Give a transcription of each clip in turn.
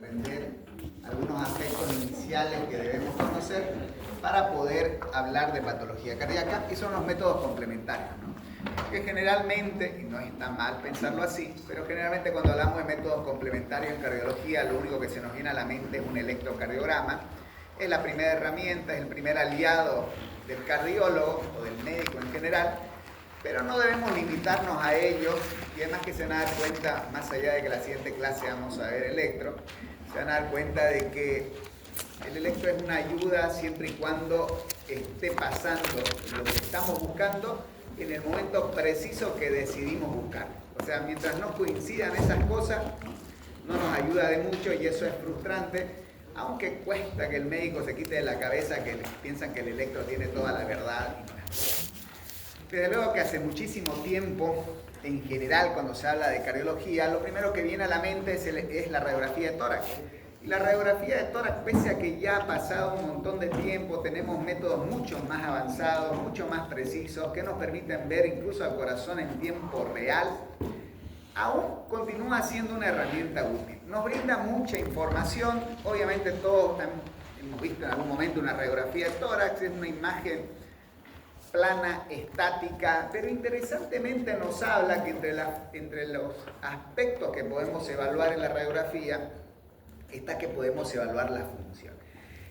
Aprender algunos aspectos iniciales que debemos conocer para poder hablar de patología cardíaca, y son los métodos complementarios, ¿no? Que generalmente, y no está mal pensarlo así, pero generalmente cuando hablamos de métodos complementarios en cardiología, lo único que se nos viene a la mente es un electrocardiograma. Es la primera herramienta, es el primer aliado del cardiólogo o del médico en general, pero no debemos limitarnos a ello. Y además que se van a dar cuenta, más allá de que la siguiente clase vamos a ver electro, se van a dar cuenta de que el electro es una ayuda siempre y cuando esté pasando lo que estamos buscando en el momento preciso que decidimos buscar. O sea, mientras no coincidan esas cosas, no nos ayuda de mucho, y eso es frustrante, aunque cuesta que el médico se quite de la cabeza que piensan que el electro tiene toda la verdad. Desde luego que hace muchísimo tiempo, en general, cuando se habla de cardiología, lo primero que viene a la mente es la radiografía de tórax. Y la radiografía de tórax, pese a que ya ha pasado un montón de tiempo, tenemos métodos mucho más avanzados, mucho más precisos, que nos permiten ver incluso al corazón en tiempo real, aún continúa siendo una herramienta útil. Nos brinda mucha información. Obviamente todos hemos visto en algún momento una radiografía de tórax, es una imagen plana, estática, pero interesantemente nos habla que entre los aspectos que podemos evaluar en la radiografía está que podemos evaluar la función.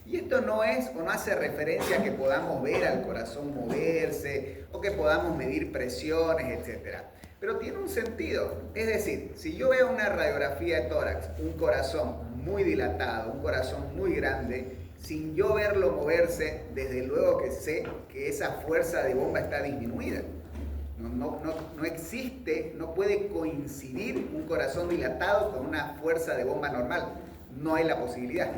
Y esto no es o no hace referencia a que podamos ver al corazón moverse o que podamos medir presiones, etc. Pero tiene un sentido. Es decir, si yo veo una radiografía de tórax, un corazón muy dilatado, un corazón muy grande, sin yo verlo moverse, desde luego que sé que esa fuerza de bomba está disminuida. No existe, no puede coincidir un corazón dilatado con una fuerza de bomba normal. No hay la posibilidad.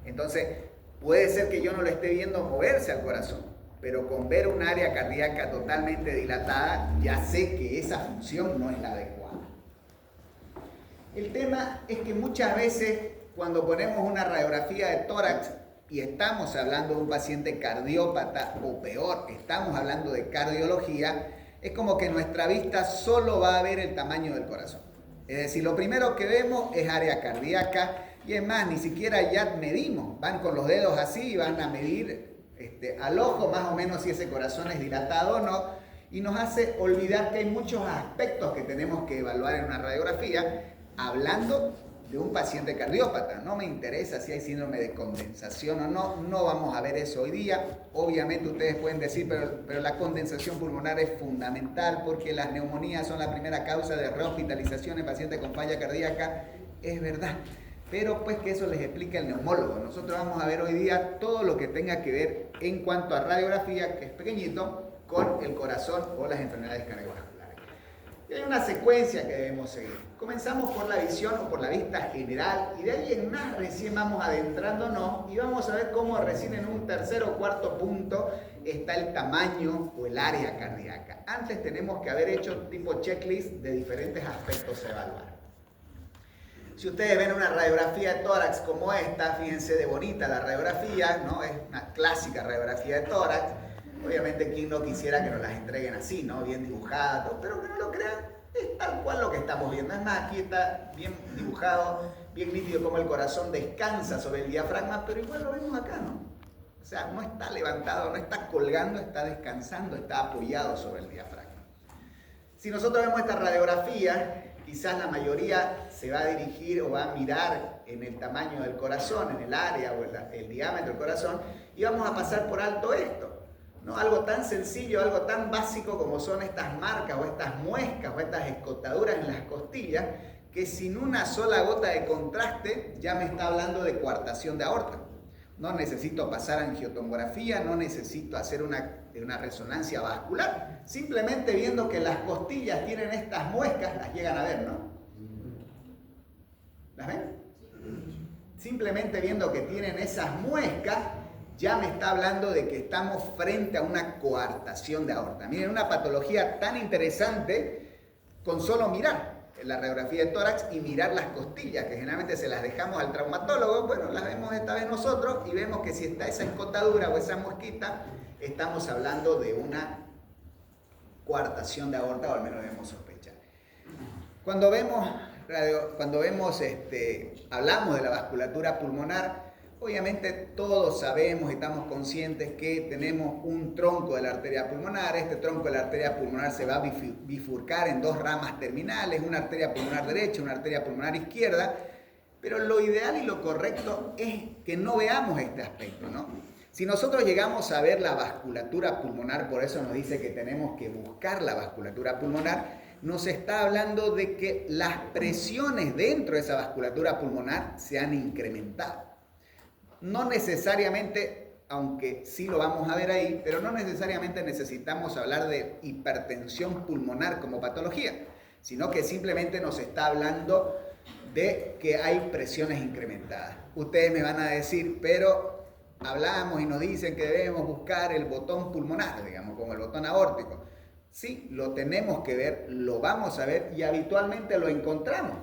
Entonces, puede ser que yo no lo esté viendo moverse al corazón, pero con ver un área cardíaca totalmente dilatada, ya sé que esa función no es la adecuada. El tema es que muchas veces, cuando ponemos una radiografía de tórax, y estamos hablando de un paciente cardiópata, o peor, estamos hablando de cardiología, es como que nuestra vista solo va a ver el tamaño del corazón. Es decir, lo primero que vemos es área cardíaca, y es más, ni siquiera ya medimos. Van con los dedos así y van a medir al ojo más o menos si ese corazón es dilatado o no, y nos hace olvidar que hay muchos aspectos que tenemos que evaluar en una radiografía, hablando de un paciente cardiópata. No me interesa si hay síndrome de condensación o no, no vamos a ver eso hoy día. Obviamente ustedes pueden decir, pero la condensación pulmonar es fundamental porque las neumonías son la primera causa de rehospitalización en pacientes con falla cardíaca. Es verdad, pero pues que eso les explica el neumólogo. Nosotros vamos a ver hoy día todo lo que tenga que ver en cuanto a radiografía, que es pequeñito, con el corazón o las enfermedades cardiovasculares. Y hay una secuencia que debemos seguir. Comenzamos por la visión o por la vista general, y de ahí en más recién vamos adentrándonos y vamos a ver cómo recién en un tercer o cuarto punto está el tamaño o el área cardíaca. Antes tenemos que haber hecho tipo checklist de diferentes aspectos a evaluar. Si ustedes ven una radiografía de tórax como esta, fíjense de bonita la radiografía, ¿no? Es una clásica radiografía de tórax. Obviamente, quien no quisiera que nos las entreguen así, ¿no? Bien dibujada, todo, pero que no lo crean, es tal cual lo que estamos viendo. Es más, aquí está bien dibujado, bien nítido como el corazón descansa sobre el diafragma, pero igual lo vemos acá, ¿no? O sea, no está levantado, no está colgando, está descansando, está apoyado sobre el diafragma. Si nosotros vemos esta radiografía, quizás la mayoría se va a dirigir o va a mirar en el tamaño del corazón, en el área o el diámetro del corazón, y vamos a pasar por alto esto. ¿No? Algo tan sencillo, algo tan básico como son estas marcas o estas muescas o estas escotaduras en las costillas, que sin una sola gota de contraste ya me está hablando de coartación de aorta. No necesito pasar angiotomografía, no necesito hacer una resonancia vascular. Simplemente viendo que las costillas tienen estas muescas, las llegan a ver, ¿no? ¿Las ven? Simplemente viendo que tienen esas muescas, ya me está hablando de que estamos frente a una coartación de aorta. Miren, una patología tan interesante con solo mirar la radiografía de tórax y mirar las costillas, que generalmente se las dejamos al traumatólogo. Bueno, las vemos esta vez nosotros y vemos que si está esa escotadura o esa mosquita, estamos hablando de una coartación de aorta, o al menos debemos sospechar. Cuando vemos cuando vemos, hablamos de la vasculatura pulmonar, obviamente todos sabemos y estamos conscientes que tenemos un tronco de la arteria pulmonar. Este tronco de la arteria pulmonar se va a bifurcar en dos ramas terminales, una arteria pulmonar derecha, una arteria pulmonar izquierda, pero lo ideal y lo correcto es que no veamos este aspecto, ¿no? Si nosotros llegamos a ver la vasculatura pulmonar, por eso nos dice que tenemos que buscar la vasculatura pulmonar, nos está hablando de que las presiones dentro de esa vasculatura pulmonar se han incrementado. No necesariamente, aunque sí lo vamos a ver ahí, pero no necesariamente necesitamos hablar de hipertensión pulmonar como patología, sino que simplemente nos está hablando de que hay presiones incrementadas. Ustedes me van a decir, pero hablamos y nos dicen que debemos buscar el botón pulmonar, digamos, como el botón aórtico. Sí, lo tenemos que ver, lo vamos a ver y habitualmente lo encontramos.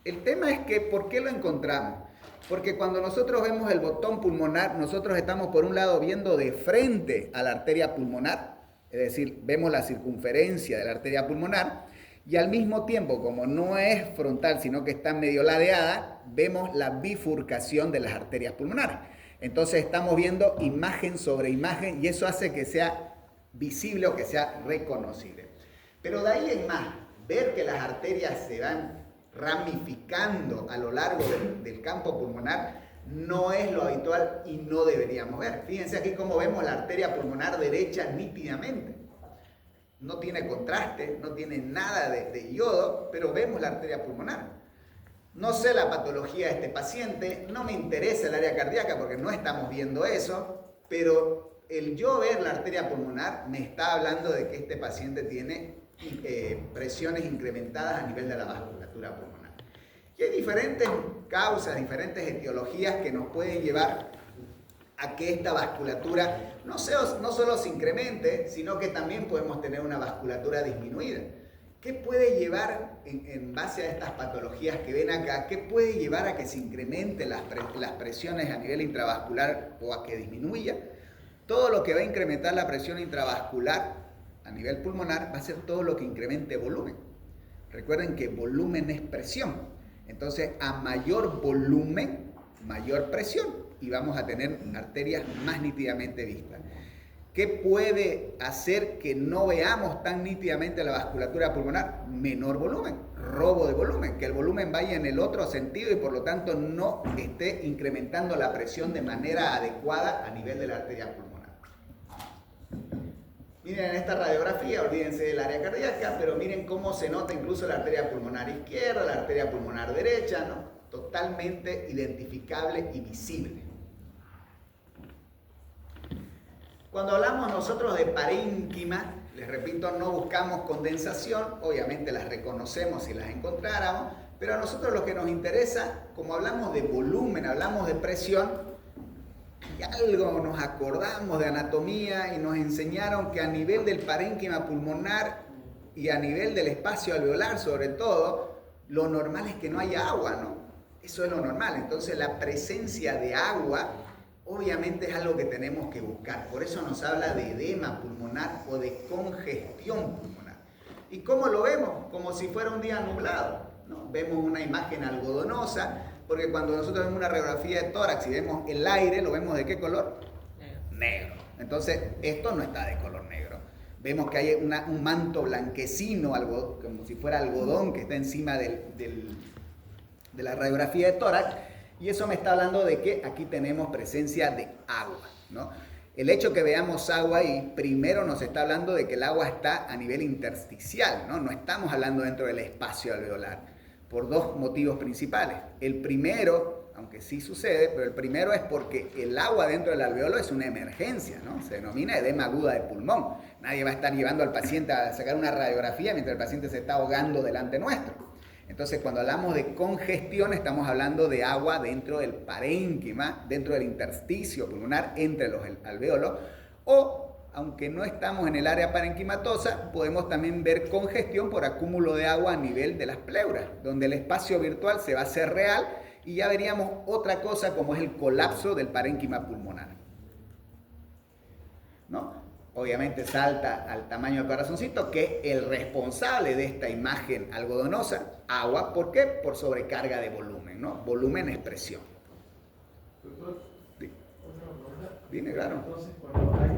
El tema es que, ¿por qué lo encontramos? Porque cuando nosotros vemos el botón pulmonar, nosotros estamos por un lado viendo de frente a la arteria pulmonar, es decir, vemos la circunferencia de la arteria pulmonar, y al mismo tiempo, como no es frontal, sino que está medio ladeada, vemos la bifurcación de las arterias pulmonares. Entonces estamos viendo imagen sobre imagen y eso hace que sea visible o que sea reconocible. Pero de ahí en más, ver que las arterias se van ramificando a lo largo del campo pulmonar no es lo habitual y no deberíamos ver. Fíjense aquí cómo vemos la arteria pulmonar derecha nítidamente. No tiene contraste, no tiene nada de yodo, pero vemos la arteria pulmonar. No sé la patología de este paciente, no me interesa el área cardíaca porque no estamos viendo eso, pero el yo ver la arteria pulmonar me está hablando de que este paciente tiene presiones incrementadas a nivel de la vasculatura pulmonar. Y hay diferentes causas, diferentes etiologías que nos pueden llevar a que esta vasculatura no solo se incremente, sino que también podemos tener una vasculatura disminuida. ¿Qué puede llevar, en base a estas patologías que ven acá, qué puede llevar a que se incrementen las presiones a nivel intravascular o a que disminuya? Todo lo que va a incrementar la presión intravascular a nivel pulmonar va a ser todo lo que incremente volumen. Recuerden que volumen es presión. Entonces, a mayor volumen, mayor presión. Y vamos a tener arterias más nítidamente vistas. ¿Qué puede hacer que no veamos tan nítidamente la vasculatura pulmonar? Menor volumen, robo de volumen, que el volumen vaya en el otro sentido y por lo tanto no esté incrementando la presión de manera adecuada a nivel de la arteria pulmonar. Miren en esta radiografía, olvídense del área cardíaca, pero miren cómo se nota incluso la arteria pulmonar izquierda, la arteria pulmonar derecha, ¿no? Totalmente identificable y visible. Cuando hablamos nosotros de parénquima, les repito, no buscamos condensación, obviamente las reconocemos si las encontráramos, pero a nosotros lo que nos interesa, como hablamos de volumen, hablamos de presión, y algo nos acordamos de anatomía y nos enseñaron que a nivel del parénquima pulmonar y a nivel del espacio alveolar sobre todo, lo normal es que no haya agua, ¿no? Eso es lo normal. Entonces la presencia de agua obviamente es algo que tenemos que buscar. Por eso nos habla de edema pulmonar o de congestión pulmonar. ¿Y cómo lo vemos? Como si fuera un día nublado, ¿no? Vemos una imagen algodonosa, porque cuando nosotros vemos una radiografía de tórax y vemos el aire, ¿lo vemos de qué color? Negro. Entonces, esto no está de color negro. Vemos que hay un manto blanquecino, algo, como si fuera algodón que está encima de la radiografía de tórax. Y eso me está hablando de que aquí tenemos presencia de agua, ¿no? El hecho que veamos agua ahí, primero nos está hablando de que el agua está a nivel intersticial, ¿no? No estamos hablando dentro del espacio alveolar, por dos motivos principales. El primero, aunque sí sucede, pero el primero es porque el agua dentro del alveolo es una emergencia, ¿no? Se denomina edema aguda de pulmón. Nadie va a estar llevando al paciente a sacar una radiografía mientras el paciente se está ahogando delante nuestro. Entonces, cuando hablamos de congestión, estamos hablando de agua dentro del parénquima, dentro del intersticio pulmonar entre los alvéolos, o, aunque no estamos en el área parenquimatosa, podemos también ver congestión por acúmulo de agua a nivel de las pleuras, donde el espacio virtual se va a hacer real y ya veríamos otra cosa como es el colapso del parénquima pulmonar, ¿no? obviamente salta al tamaño del corazoncito, que es el responsable de esta imagen algodonosa, agua. ¿Por qué? Por sobrecarga de volumen, ¿no? Volumen es presión. Doctor, Dime, claro. Entonces, cuando hay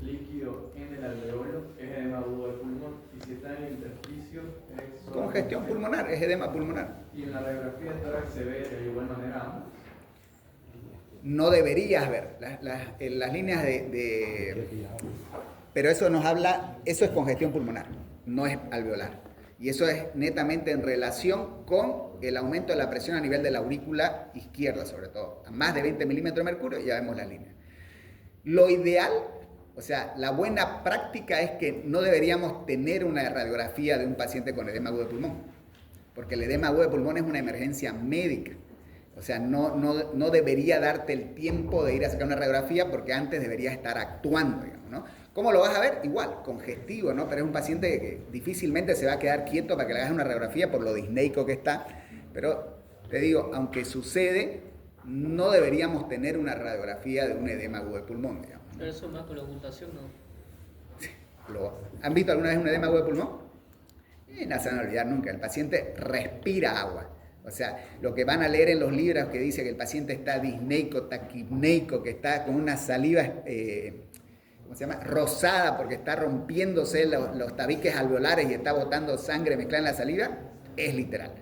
líquido en el alveolo, es edema agudo del pulmón, y si está en el intersticio, es Congestión pulmonar, es edema pulmonar. Y en la radiografía de tórax se ve de igual manera ambos. No deberías ver las líneas pero eso nos habla, eso es congestión pulmonar, no es alveolar. Y eso es netamente en relación con el aumento de la presión a nivel de la aurícula izquierda, sobre todo. A más de 20 milímetros de mercurio ya vemos la línea. Lo ideal, o sea, la buena práctica es que no deberíamos tener una radiografía de un paciente con edema agudo de pulmón, porque el edema agudo de pulmón es una emergencia médica. O sea, no debería darte el tiempo de ir a sacar una radiografía porque antes debería estar actuando, digamos, ¿no? ¿Cómo lo vas a ver? Igual, congestivo, ¿no? Pero es un paciente que difícilmente se va a quedar quieto para que le hagas una radiografía por lo disneico que está. Pero te digo, aunque sucede, no deberíamos tener una radiografía de un edema agudo de pulmón, digamos, ¿no? Pero eso más con la ocultación, ¿no? ¿Han visto alguna vez un edema agudo de pulmón? No se van a olvidar nunca. El paciente respira agua. O sea, lo que van a leer en los libros que dice que el paciente está disneico, taquipneico, que está con una saliva, ¿cómo se llama? Rosada porque está rompiéndose los tabiques alveolares y está botando sangre mezclada en la saliva, es literal.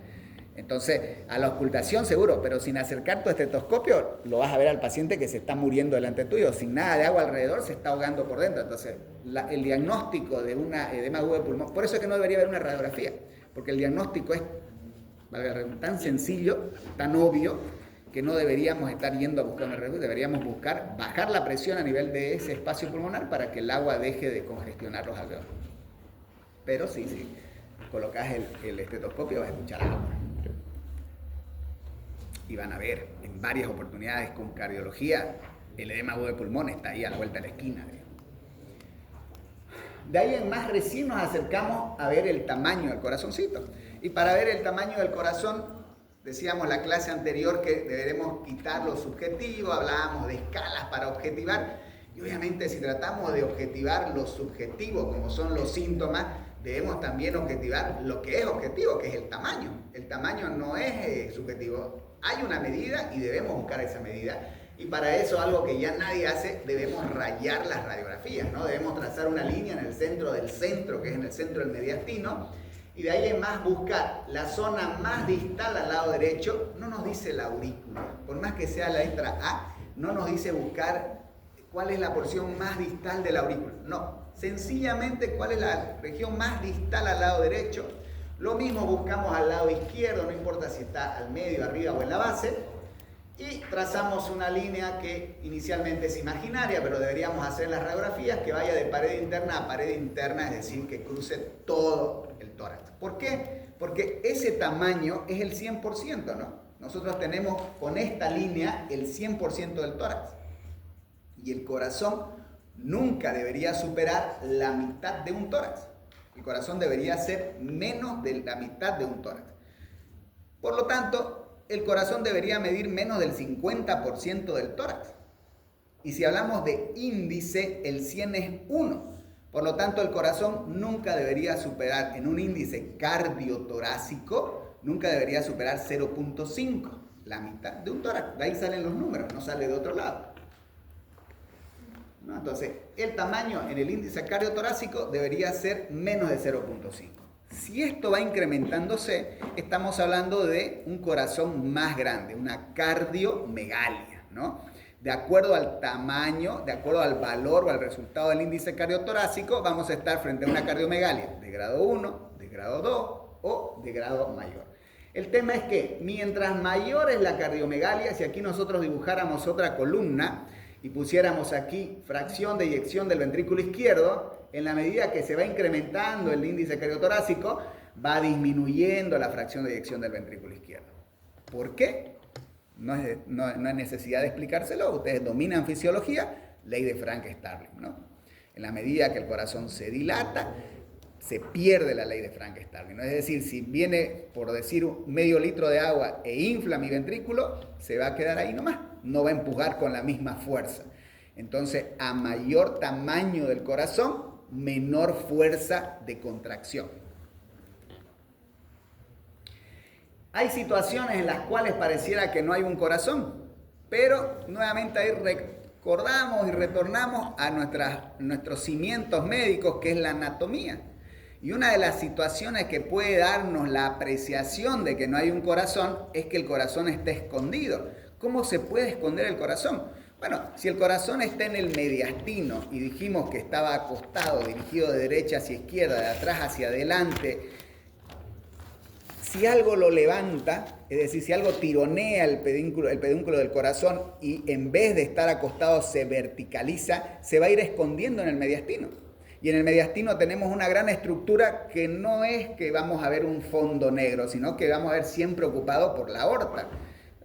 Entonces, a la ocultación seguro, pero sin acercar tu estetoscopio, lo vas a ver al paciente que se está muriendo delante tuyo, sin nada de agua alrededor, se está ahogando por dentro. Entonces, el diagnóstico de una edema agudo de pulmón, por eso es que no debería haber una radiografía, porque el diagnóstico es tan sencillo, tan obvio, que no deberíamos estar yendo a buscar una radiografía, deberíamos buscar bajar la presión a nivel de ese espacio pulmonar para que el agua deje de congestionar los alveolos. Pero sí, colocas el estetoscopio vas a escuchar agua. Y van a ver en varias oportunidades con cardiología, el edema agudo de pulmón está ahí a la vuelta de la esquina. De ahí en más recién nos acercamos a ver el tamaño del corazoncito. Y para ver el tamaño del corazón, decíamos la clase anterior que deberemos quitar lo subjetivo, hablábamos de escalas para objetivar. Y obviamente si tratamos de objetivar lo subjetivo, como son los síntomas, debemos también objetivar lo que es objetivo, que es el tamaño. El tamaño no es subjetivo. Hay una medida y debemos buscar esa medida. Y para eso, algo que ya nadie hace, debemos rayar las radiografías, ¿no? Debemos trazar una línea en el centro del centro, que es en el centro del mediastino, y de ahí en más buscar la zona más distal al lado derecho. No nos dice la aurícula, por más que sea la letra A, no nos dice buscar cuál es la porción más distal de la aurícula. No, sencillamente cuál es la región más distal al lado derecho. Lo mismo buscamos al lado izquierdo, no importa si está al medio, arriba o en la base. Y trazamos una línea que inicialmente es imaginaria, pero deberíamos hacer las radiografías que vaya de pared interna a pared interna, es decir, que cruce todo el tórax. ¿Por qué? Porque ese tamaño es el 100%, ¿no? Nosotros tenemos con esta línea el 100% del tórax. Y el corazón nunca debería superar la mitad de un tórax. El corazón debería ser menos de la mitad de un tórax. Por lo tanto, el corazón debería medir menos del 50% del tórax. Y si hablamos de índice, el 100 es 1. Por lo tanto, el corazón nunca debería superar, en un índice cardiotorácico, nunca debería superar 0.5, la mitad de un tórax. De ahí salen los números, no sale de otro lado. ¿No? Entonces, el tamaño en el índice cardiotorácico debería ser menos de 0.5. Si esto va incrementándose, estamos hablando de un corazón más grande, una cardiomegalia, ¿no? De acuerdo al tamaño, de acuerdo al valor o al resultado del índice cardiotorácico, vamos a estar frente a una cardiomegalia de grado 1, de grado 2 o de grado mayor. El tema es que mientras mayor es la cardiomegalia, si aquí nosotros dibujáramos otra columna y pusiéramos aquí fracción de eyección del ventrículo izquierdo, en la medida que se va incrementando el índice cardiotorácico, va disminuyendo la fracción de eyección del ventrículo izquierdo. ¿Por qué? No hay necesidad de explicárselo, ustedes dominan fisiología, ley de Frank-Starling, ¿no? En la medida que el corazón se dilata, se pierde la ley de Frank-Starling, ¿no? Es decir, si viene, por decir, medio litro de agua e infla mi ventrículo, se va a quedar ahí nomás, no va a empujar con la misma fuerza. Entonces, a mayor tamaño del corazón, menor fuerza de contracción. Hay situaciones en las cuales pareciera que no hay un corazón, pero nuevamente ahí recordamos y retornamos a nuestros cimientos médicos, que es la anatomía. Y una de las situaciones que puede darnos la apreciación de que no hay un corazón es que el corazón esté escondido. ¿Cómo se puede esconder el corazón? Bueno, si el corazón está en el mediastino y dijimos que estaba acostado, dirigido de derecha hacia izquierda, de atrás hacia adelante, si algo lo levanta, es decir, si algo tironea el pedúnculo del corazón y en vez de estar acostado se verticaliza, se va a ir escondiendo en el mediastino. Y en el mediastino tenemos una gran estructura que no es que vamos a ver un fondo negro, sino que vamos a ver siempre ocupado por la aorta.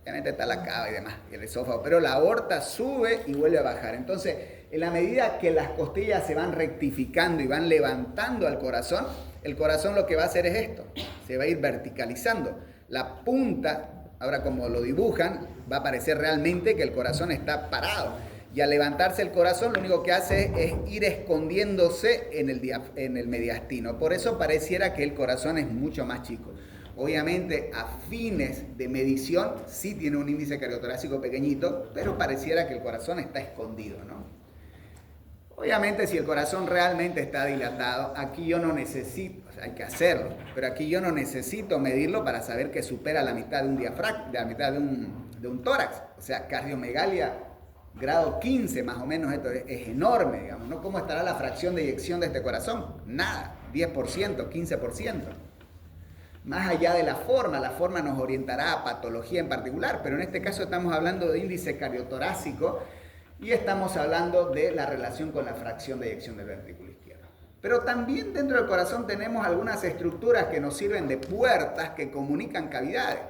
Obviamente está la cava y demás, y el esófago, pero la aorta sube y vuelve a bajar. Entonces, en la medida que las costillas se van rectificando y van levantando al corazón, el corazón lo que va a hacer es esto, se va a ir verticalizando. La punta, ahora como lo dibujan, va a parecer realmente que el corazón está parado. Y al levantarse el corazón, lo único que hace es ir escondiéndose en el mediastino. Por eso pareciera que el corazón es mucho más chico. Obviamente, a fines de medición, sí tiene un índice cardiotorácico pequeñito, pero pareciera que el corazón está escondido, ¿no? Obviamente, si el corazón realmente está dilatado, aquí yo no necesito, o sea, hay que hacerlo, pero aquí yo no necesito medirlo para saber que supera la mitad de un diafragma, la mitad de un tórax. O sea, cardiomegalia grado 15 más o menos, esto es enorme, digamos, ¿no? ¿Cómo estará la fracción de eyección de este corazón? Nada, 10%, 15%. Más allá de la forma nos orientará a patología en particular, pero en este caso estamos hablando de índice cardiotorácico y estamos hablando de la relación con la fracción de eyección del ventrículo izquierdo. Pero también dentro del corazón tenemos algunas estructuras que nos sirven de puertas que comunican cavidades.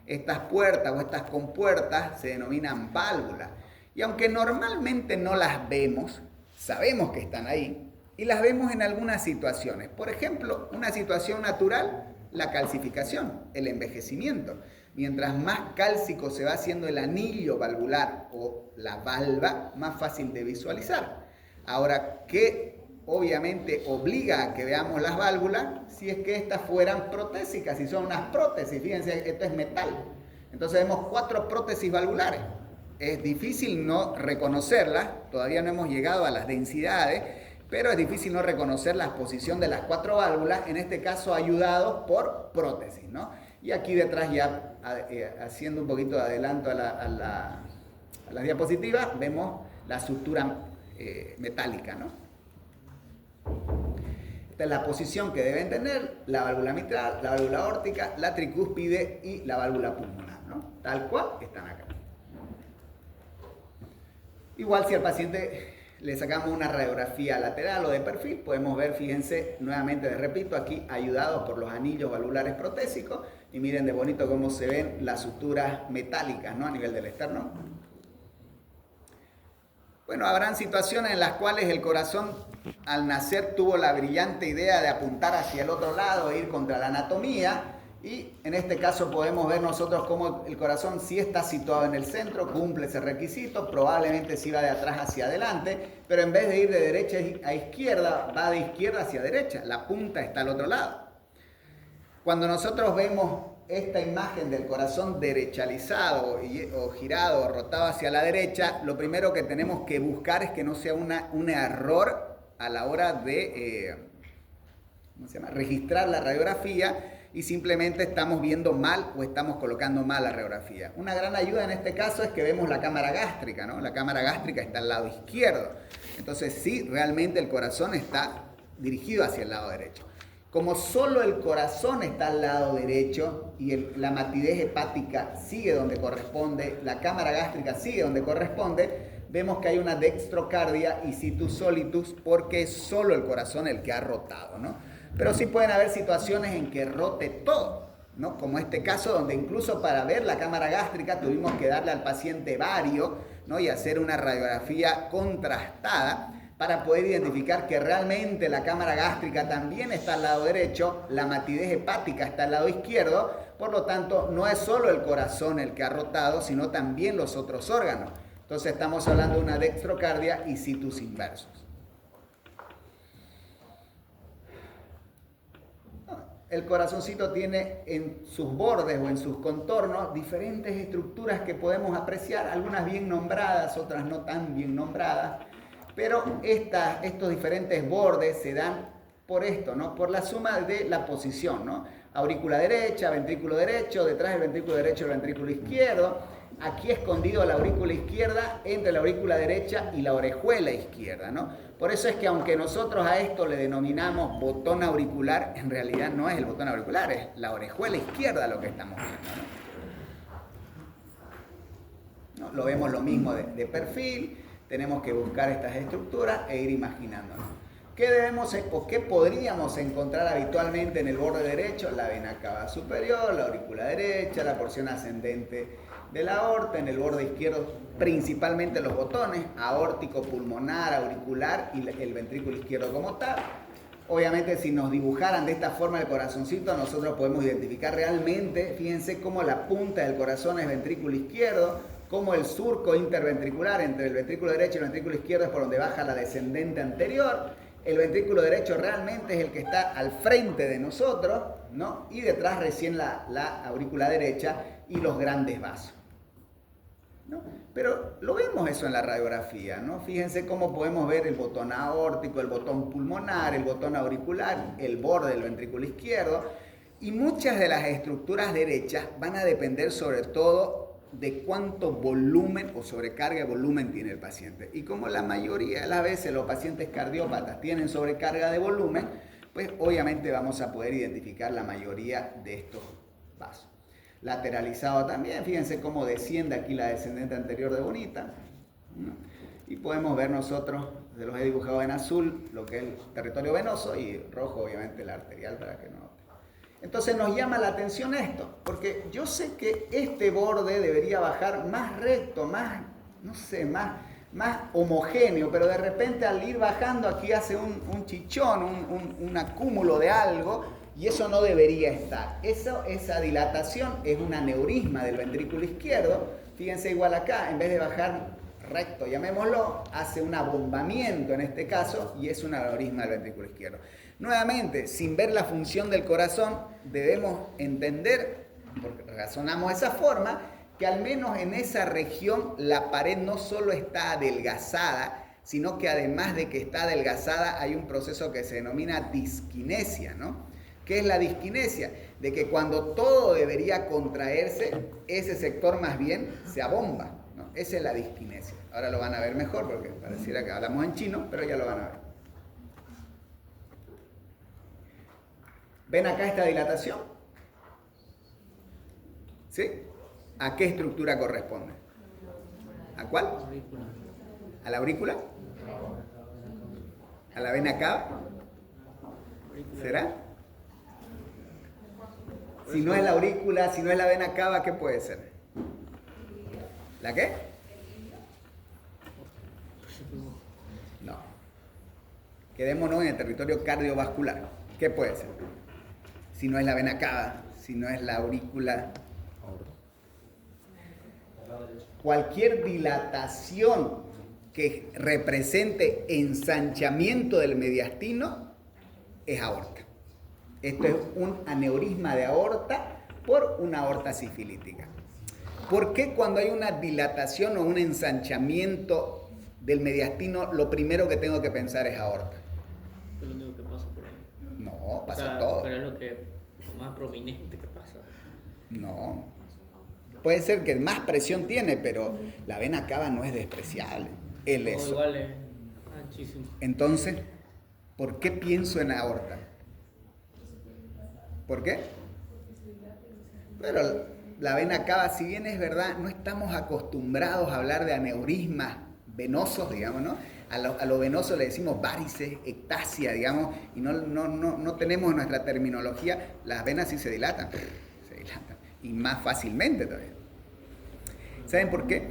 Estas puertas o estas compuertas se denominan válvulas. Y aunque normalmente no las vemos, sabemos que están ahí y las vemos en algunas situaciones. Por ejemplo, una situación natural, la calcificación, el envejecimiento. Mientras más cálcico se va haciendo el anillo valvular o la valva, más fácil de visualizar. Ahora, ¿qué obviamente obliga a que veamos las válvulas? Si es que estas fueran protésicas, si son unas prótesis, fíjense, esto es metal. Entonces vemos 4 prótesis valvulares. Es difícil no reconocerlas, todavía no hemos llegado a las densidades, pero es difícil no reconocer la posición de las 4 válvulas, en este caso ayudados por prótesis, ¿no? Y aquí detrás ya, haciendo un poquito de adelanto a las diapositivas, vemos la sutura metálica, ¿no? Esta es la posición que deben tener la válvula mitral, la válvula aórtica, la tricúspide y la válvula pulmonar, ¿no? Tal cual están acá. Igual si al paciente le sacamos una radiografía lateral o de perfil, podemos ver, fíjense, nuevamente les repito, aquí ayudados por los anillos valvulares protésicos, y miren de bonito cómo se ven las suturas metálicas, ¿no? A nivel del esternón. Bueno, habrán situaciones en las cuales el corazón al nacer tuvo la brillante idea de apuntar hacia el otro lado e ir contra la anatomía. Y en este caso podemos ver nosotros cómo el corazón sí está situado en el centro, cumple ese requisito, probablemente sí va de atrás hacia adelante, pero en vez de ir de derecha a izquierda, va de izquierda hacia derecha, la punta está al otro lado. Cuando nosotros vemos esta imagen del corazón derechalizado o girado o rotado hacia la derecha, lo primero que tenemos que buscar es que no sea un error a la hora de registrar la radiografía, y simplemente estamos viendo mal o estamos colocando mal la radiografía. Una gran ayuda en este caso es que vemos la cámara gástrica, ¿no? La cámara gástrica está al lado izquierdo. Entonces sí, realmente el corazón está dirigido hacia el lado derecho. Como solo el corazón está al lado derecho y la matidez hepática sigue donde corresponde, la cámara gástrica sigue donde corresponde, vemos que hay una dextrocardia y situs solitus porque es solo el corazón el que ha rotado, ¿no? Pero sí pueden haber situaciones en que rote todo, ¿no? Como este caso donde incluso para ver la cámara gástrica tuvimos que darle al paciente bario, ¿no? Y hacer una radiografía contrastada para poder identificar que realmente la cámara gástrica también está al lado derecho, la matidez hepática está al lado izquierdo, por lo tanto no es solo el corazón el que ha rotado, sino también los otros órganos. Entonces estamos hablando de una dextrocardia y situs inversus. El corazoncito tiene en sus bordes o en sus contornos diferentes estructuras que podemos apreciar, algunas bien nombradas, otras no tan bien nombradas, pero estos diferentes bordes se dan por esto, ¿no? Por la suma de la posición, ¿no? Aurícula derecha, ventrículo derecho, detrás del ventrículo derecho el ventrículo izquierdo, aquí escondido la aurícula izquierda entre la aurícula derecha y la orejuela izquierda, ¿no? Por eso es que aunque nosotros a esto le denominamos botón auricular, en realidad no es el botón auricular, es la orejuela izquierda lo que estamos viendo, ¿no? Lo vemos lo mismo de perfil, tenemos que buscar estas estructuras e ir imaginándonos. ¿Qué debemos o qué podríamos encontrar habitualmente en el borde derecho? La vena cava superior, la aurícula derecha, la porción ascendente de la aorta, en el borde izquierdo principalmente los botones, aórtico, pulmonar, auricular y el ventrículo izquierdo como tal. Obviamente si nos dibujaran de esta forma el corazoncito, nosotros podemos identificar realmente, fíjense cómo la punta del corazón es ventrículo izquierdo, cómo el surco interventricular entre el ventrículo derecho y el ventrículo izquierdo es por donde baja la descendente anterior. El ventrículo derecho realmente es el que está al frente de nosotros, ¿no? Y detrás recién la aurícula derecha y los grandes vasos, ¿no? Pero lo vemos eso en la radiografía, ¿no? Fíjense cómo podemos ver el botón aórtico, el botón pulmonar, el botón auricular, el borde del ventrículo izquierdo. Y muchas de las estructuras derechas van a depender sobre todo de cuánto volumen o sobrecarga de volumen tiene el paciente. Y como la mayoría de las veces los pacientes cardiópatas tienen sobrecarga de volumen, pues obviamente vamos a poder identificar la mayoría de estos vasos. Lateralizado también, fíjense cómo desciende aquí la descendente anterior de Bonita, ¿no? Y podemos ver nosotros, se los he dibujado en azul, lo que es el territorio venoso y rojo obviamente la arterial para que no. Entonces nos llama la atención esto, porque yo sé que este borde debería bajar más recto, más, no sé, más homogéneo, pero de repente al ir bajando aquí hace un chichón, un acúmulo de algo, y eso no debería estar. Esa dilatación es un aneurisma del ventrículo izquierdo. Fíjense igual acá, en vez de bajar recto, llamémoslo, hace un abombamiento en este caso, y es un aneurisma del ventrículo izquierdo. Nuevamente, sin ver la función del corazón, debemos entender, porque razonamos de esa forma, que al menos en esa región la pared no solo está adelgazada, sino que además de que está adelgazada hay un proceso que se denomina disquinesia, ¿no? ¿Qué es la disquinesia? De que cuando todo debería contraerse, ese sector más bien se abomba, ¿no? Esa es la disquinesia. Ahora lo van a ver mejor porque pareciera que hablamos en chino, pero ya lo van a ver. ¿Ven acá esta dilatación? ¿Sí? ¿A qué estructura corresponde? ¿A cuál? ¿A la aurícula? ¿A la vena cava? ¿Será? Si no es la aurícula, si no es la vena cava, ¿qué puede ser? ¿La qué? No. Quedémonos en el territorio cardiovascular. ¿Qué puede ser? Si no es la vena cava, si no es la aurícula. Cualquier dilatación que represente ensanchamiento del mediastino es aorta. Esto es un aneurisma de aorta por una aorta sifilítica. ¿Por qué cuando hay una dilatación o un ensanchamiento del mediastino lo primero que tengo que pensar es aorta? Es lo único que pasa por ahí. No, pasa, o sea, todo. Pero es lo más prominente que pasa. No. Puede ser que más presión tiene, pero la vena cava no es despreciable. El eso. Igual es anchísimo. Entonces, ¿por qué pienso en aorta? ¿Por qué? Pero la vena cava, si bien es verdad, no estamos acostumbrados a hablar de aneurismas venosos, digamos, ¿no? A lo venoso le decimos varices, ectasia, digamos, y no tenemos en nuestra terminología, las venas sí se dilatan, y más fácilmente todavía. ¿Saben por qué?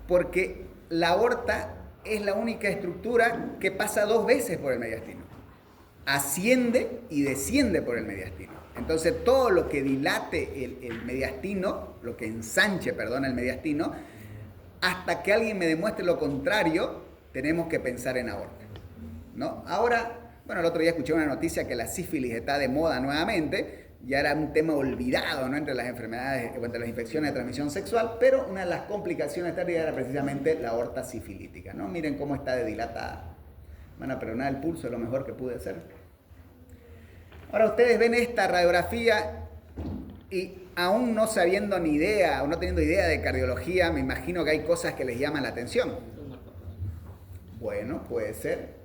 Porque la aorta es la única estructura que pasa 2 veces por el mediastino. Asciende y desciende por el mediastino. Entonces todo lo que dilate el mediastino, lo que ensanche, el mediastino, hasta que alguien me demuestre lo contrario, tenemos que pensar en aborto, ¿no? Ahora, bueno, el otro día escuché una noticia que la sífilis está de moda nuevamente, ya era un tema olvidado, ¿no?, entre las enfermedades, entre las infecciones de transmisión sexual, pero una de las complicaciones tardías era precisamente la aorta sifilítica, ¿no? Miren cómo está de dilatada. Bueno, pero nada, el pulso es lo mejor que pude hacer. Ahora ustedes ven esta radiografía y aún no sabiendo ni idea o no teniendo idea de cardiología, me imagino que hay cosas que les llaman la atención. Bueno, puede ser.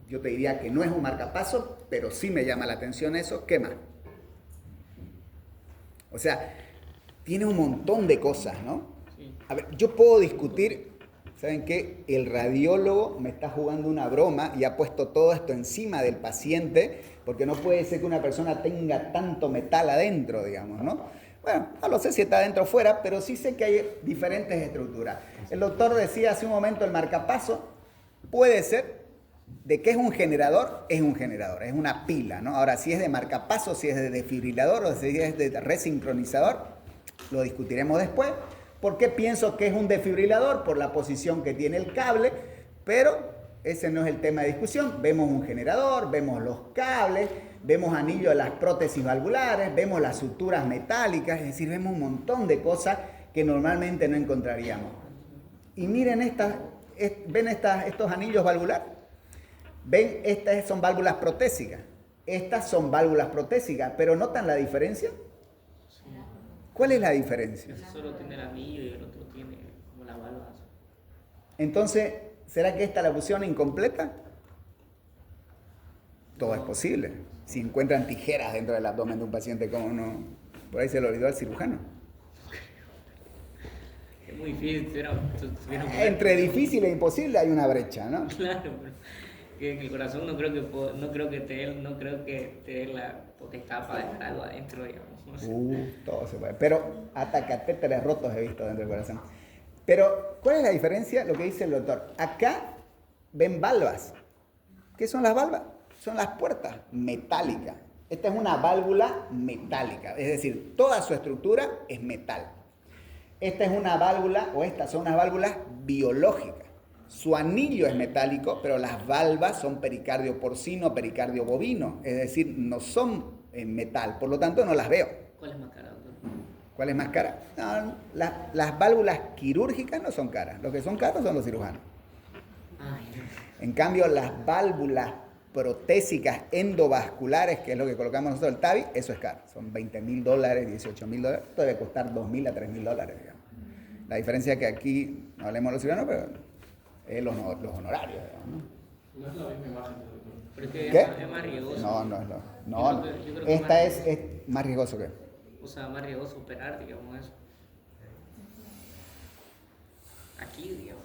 Yo te diría que no es un marcapaso, pero sí me llama la atención eso. ¿Qué más? O sea, tiene un montón de cosas, ¿no? A ver, yo puedo discutir, ¿saben qué? El radiólogo me está jugando una broma y ha puesto todo esto encima del paciente, porque no puede ser que una persona tenga tanto metal adentro, digamos, ¿no? Bueno, no lo sé si está adentro o fuera, pero sí sé que hay diferentes estructuras. El doctor decía hace un momento el marcapaso puede ser de que es un generador, es una pila, ¿no? Ahora, si es de marcapaso, si es de desfibrilador o si es de resincronizador, lo discutiremos después. ¿Por qué pienso que es un desfibrilador? Por la posición que tiene el cable, pero ese no es el tema de discusión. Vemos un generador, vemos los cables, vemos anillos de las prótesis valvulares, vemos las suturas metálicas, es decir, vemos un montón de cosas que normalmente no encontraríamos. Y miren ¿ven estos anillos valvulares? ¿Ven? Estas son válvulas protésicas. Estas son válvulas protésicas, pero ¿notan la diferencia? ¿Cuál es la diferencia? Ese solo tiene el anillo y el otro tiene como la válvula. Entonces, ¿será que esta la pusieron incompleta? Todo es posible. Si encuentran tijeras dentro del abdomen de un paciente, ¿cómo no? Por ahí se lo olvidó al cirujano. Es muy difícil. Entre difícil e imposible hay una brecha, ¿no? Claro, pero que en el corazón no creo que te dé la potestad para dejar algo adentro, digamos. Todo se puede. Pero hasta catéteres rotos he visto dentro del corazón. Pero, ¿cuál es la diferencia? Lo que dice el doctor. Acá ven valvas. ¿Qué son las valvas? Son las puertas metálicas. Esta es una válvula metálica, es decir, toda su estructura es metal. Esta es una válvula, o estas son unas válvulas biológicas. Su anillo es metálico, pero las valvas son pericardio porcino, pericardio bovino, es decir, no son en metal, por lo tanto no las veo. ¿Cuál es más cara, doctor? ¿Cuál es más cara? No, las válvulas quirúrgicas no son caras, los que son caros son los cirujanos. En cambio, las válvulas protésicas endovasculares, que es lo que colocamos nosotros el TAVI, eso es caro. Son $20,000, $18,000. Esto debe costar $2,000 a $3,000, digamos. La diferencia es que aquí, no hablemos de los ciudadanos, pero es los honorarios, digamos, ¿no? No es la misma imagen, doctor. Pero es que ¿Qué? es más riesgoso. No es lo. No. Yo creo que Esta es más riesgoso que. O sea, más riesgoso operar, digamos, eso. Aquí, digamos.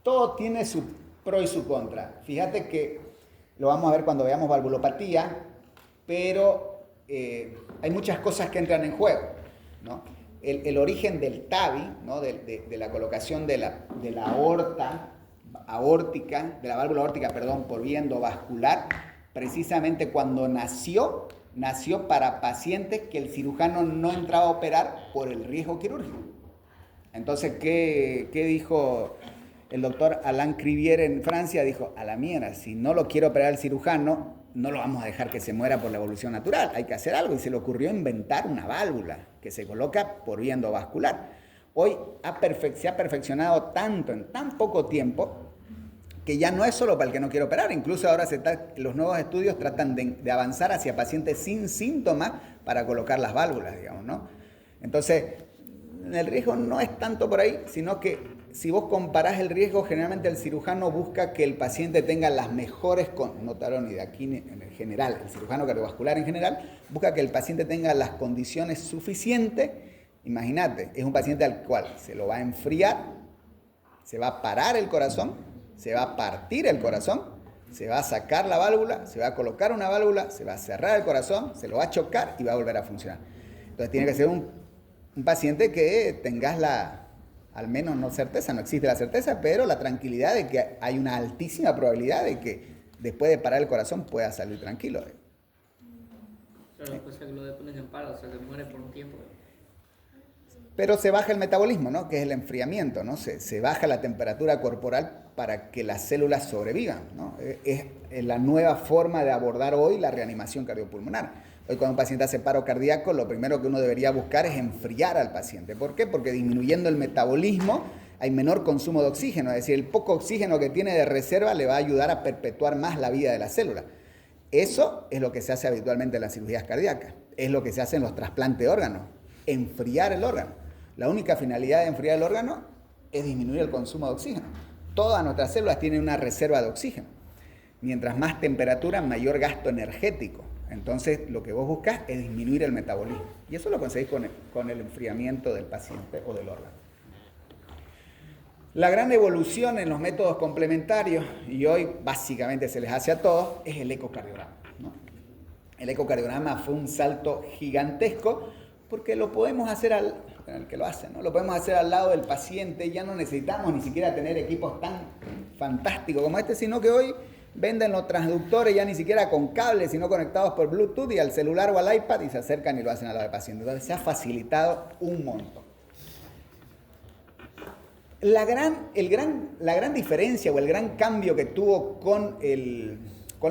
Todo tiene su pro y su contra. Fíjate que lo vamos a ver cuando veamos valvulopatía, pero hay muchas cosas que entran en juego, ¿no? El origen del TAVI, ¿no? de la colocación de la válvula aórtica, por vía endovascular, precisamente cuando nació para pacientes que el cirujano no entraba a operar por el riesgo quirúrgico. Entonces, ¿qué dijo el doctor Alain Crivière en Francia? Dijo, a la mierda, si no lo quiere operar el cirujano, no lo vamos a dejar que se muera por la evolución natural, hay que hacer algo. Y se le ocurrió inventar una válvula que se coloca por vía endovascular. Hoy se ha perfeccionado tanto en tan poco tiempo que ya no es solo para el que no quiere operar. Incluso ahora los nuevos estudios tratan de avanzar hacia pacientes sin síntomas para colocar las válvulas, digamos, ¿no? Entonces, el riesgo no es tanto por ahí, sino que si vos comparás el riesgo, generalmente el cirujano busca que el paciente tenga las mejores, no te hablo ni de aquí en general, el cirujano cardiovascular en general, busca que el paciente tenga las condiciones suficientes. Imagínate, es un paciente al cual se lo va a enfriar, se va a parar el corazón, se va a partir el corazón, se va a sacar la válvula, se va a colocar una válvula, se va a cerrar el corazón, se lo va a chocar y va a volver a funcionar. Entonces tiene que ser un paciente que tengas al menos no certeza, no existe la certeza, pero la tranquilidad de que hay una altísima probabilidad de que después de parar el corazón pueda salir tranquilo. Pero después que lo ponen en paro, o sea, se muere por un tiempo. Pero se baja el metabolismo, ¿no? Que es el enfriamiento, ¿no? Se baja la temperatura corporal para que las células sobrevivan, ¿no? Es la nueva forma de abordar hoy la reanimación cardiopulmonar. Hoy cuando un paciente hace paro cardíaco, lo primero que uno debería buscar es enfriar al paciente. ¿Por qué? Porque disminuyendo el metabolismo hay menor consumo de oxígeno, es decir, el poco oxígeno que tiene de reserva le va a ayudar a perpetuar más la vida de la célula. Eso es lo que se hace habitualmente en las cirugías cardíacas, es lo que se hace en los trasplantes de órganos, enfriar el órgano. La única finalidad de enfriar el órgano es disminuir el consumo de oxígeno. Todas nuestras células tienen una reserva de oxígeno. Mientras más temperatura, mayor gasto energético. Entonces, lo que vos buscas es disminuir el metabolismo. Y eso lo conseguís con el enfriamiento del paciente o del órgano. La gran evolución en los métodos complementarios, y hoy básicamente se les hace a todos, es el ecocardiograma, ¿no? El ecocardiograma fue un salto gigantesco porque lo podemos hacer el que lo hace, ¿no? Lo podemos hacer al lado del paciente, ya no necesitamos ni siquiera tener equipos tan fantásticos como este, sino que hoy venden los transductores ya ni siquiera con cables, sino conectados por Bluetooth y al celular o al iPad y se acercan y lo hacen al lado del paciente. Entonces se ha facilitado un montón. La gran diferencia o el gran cambio que tuvo con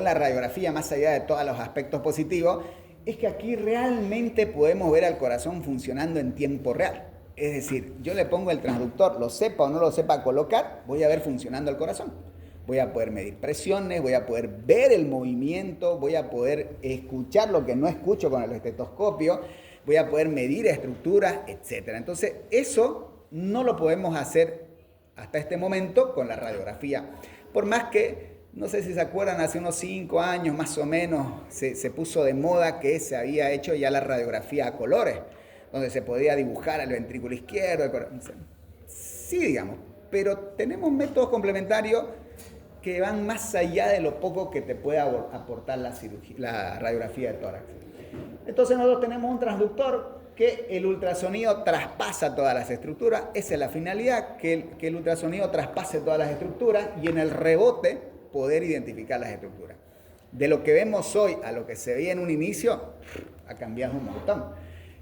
la radiografía, más allá de todos los aspectos positivos, es que aquí realmente podemos ver al corazón funcionando en tiempo real. Es decir, yo le pongo el transductor, lo sepa o no lo sepa colocar, voy a ver funcionando el corazón. Voy a poder medir presiones, voy a poder ver el movimiento, voy a poder escuchar lo que no escucho con el estetoscopio, voy a poder medir estructuras, etc. Entonces, eso no lo podemos hacer hasta este momento con la radiografía. Por más que, no sé si se acuerdan, hace unos 5 años más o menos se puso de moda que se había hecho ya la radiografía a colores, donde se podía dibujar el ventrículo izquierdo. Sí, digamos, pero tenemos métodos complementarios que van más allá de lo poco que te puede aportar la radiografía de tórax. Entonces nosotros tenemos un transductor que el ultrasonido traspasa todas las estructuras. Esa es la finalidad, que el ultrasonido traspase todas las estructuras y en el rebote poder identificar las estructuras. De lo que vemos hoy a lo que se veía en un inicio, ha cambiado un montón.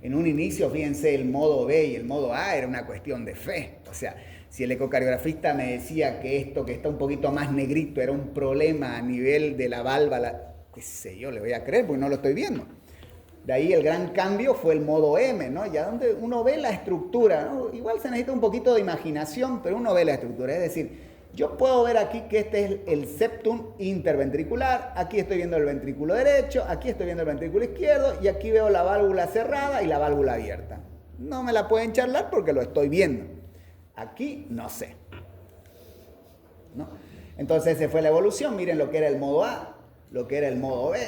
En un inicio, fíjense, el modo B y el modo A era una cuestión de fe. O sea, si el ecocardiografista me decía que esto que está un poquito más negrito era un problema a nivel de la válvula, qué sé yo, le voy a creer porque no lo estoy viendo. De ahí el gran cambio fue el modo M, ¿no? Ya donde uno ve la estructura, ¿no? Igual se necesita un poquito de imaginación, pero uno ve la estructura. Es decir, yo puedo ver aquí que este es el septum interventricular, aquí estoy viendo el ventrículo derecho, aquí estoy viendo el ventrículo izquierdo y aquí veo la válvula cerrada y la válvula abierta. No me la pueden charlar porque lo estoy viendo. Aquí no sé, ¿no? Entonces esa fue la evolución. Miren lo que era el modo A, lo que era el modo B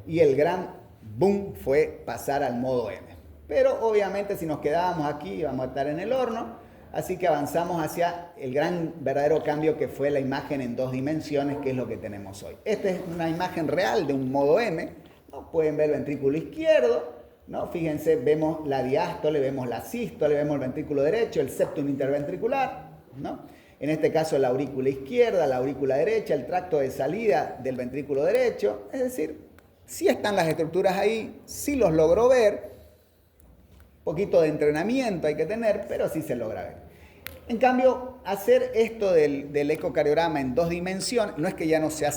y el gran boom fue pasar al modo M. Pero obviamente si nos quedábamos aquí íbamos a estar en el horno, así que avanzamos hacia el gran verdadero cambio que fue la imagen en 2 dimensiones, que es lo que tenemos hoy. Esta es una imagen real de un modo M, ¿no? Pueden ver el ventrículo izquierdo, ¿no? Fíjense, vemos la diástole, vemos la sístole, vemos el ventrículo derecho, el septum interventricular, ¿no? En este caso la aurícula izquierda, la aurícula derecha, el tracto de salida del ventrículo derecho, es decir, sí están las estructuras ahí, sí los logro ver, poquito de entrenamiento hay que tener, pero sí se logra ver. En cambio, hacer esto del ecocardiograma en 2 dimensiones, no es que ya no se hace